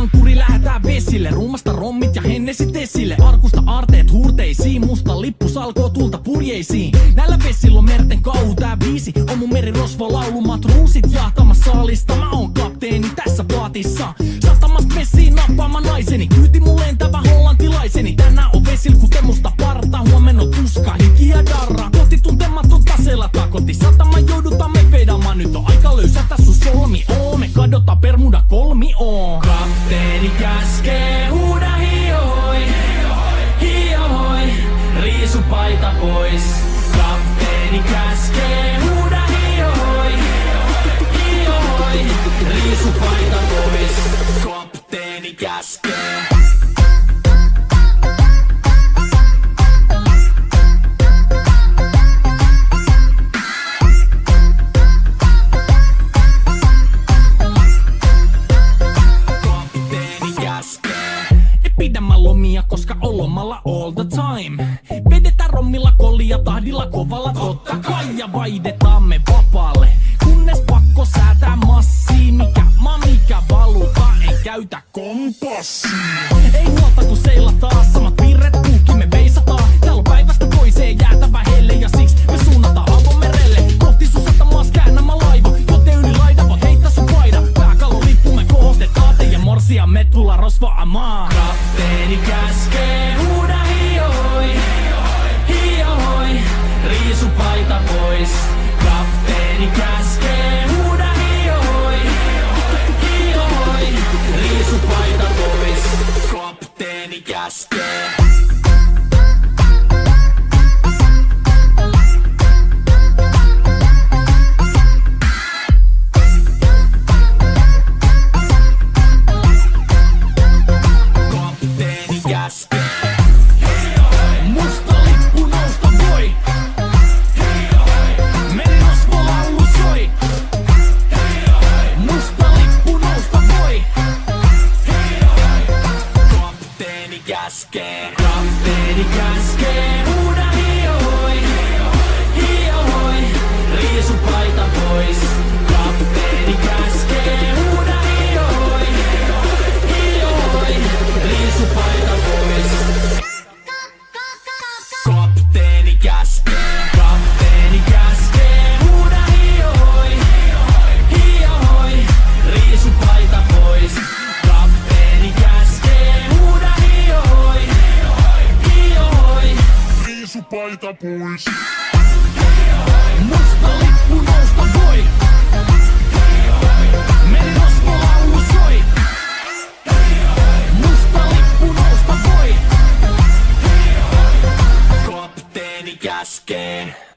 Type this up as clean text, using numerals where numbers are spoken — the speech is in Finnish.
Ankkuri lähetään vesille, ruumasta rommit ja hennesit esille. Arkusta aarteet huurteisiin, musta lippu salkoo tulta purjeisiin. Näillä vesillä on merten kauhu, tää biisi on mun merirosvo laulu. Matruusit jahtamassa saalista, mä oon kapteeni tässä paatissa. Satamasta messiin nappaamaan naiseni, kyyti mun lentävä hollantilaiseni. Tänään on vesil kuten musta parta, huomenna on tuska, hiki ja darra. Koti tuntematon taseella takoti, satama joudutaan me vedamaan. Nyt on aika löysätä sun solmi, me kadota Bermuda kolmioon. Kapteeni käskee, huuda hiohoi, hiohoi, riisu paita pois. Kapteeni käskee, huuda hiohoi, hiohoi, riisu paita pois. Kapteeni käskee. Pidämään lomia, koska on lomalla all the time. Vedetään rommilla kollia tahdilla kovalla totta kai. Ja vaihdetaan me vapaalle, kunnes pakko säätää massiin. Mikä valuta, ei käytä kompassia. Ei huolta kun seilataan, samat virret puhki me veisataan. Täällä on päivästä toiseen jäätävä helle ja siksi me suunnataan avomerelle. Kohti sun satamaas käännämä laiva, joten yli laida voit heittää sun paida. Pääkallon lippu me kohotetaan, teidän morsia me tulla rosvaamaan. Kapteeni käskee, huuda hiohoi, hiohoi, riisu paita pois. Kapteeni käskee, huuda hiohoi, hiohoi, riisu paita pois. Kapteeni käskee. Musta lippu nousta voi. Merirosvo laulu soi. Musta lippu nousta voi. Kapteeni käskee. Kapteeni käskee. Huuda hiohoi, hiohoi, riisu paita pois. Kapteeni käskee. Huuda hiohoi, hiohoi, riisu paita pois. Kapteeni käskee. Kapteeni käskee. Huuda hiohoi, hiohoi, riisu paita pois. Kapteeni käskee. Huuda hiohoi, hiohoi, riisu paita pois. Musta lippu nousta voi. Merirosvo laulu soi. Musta lippu nousta voi. Kapteeni käskee.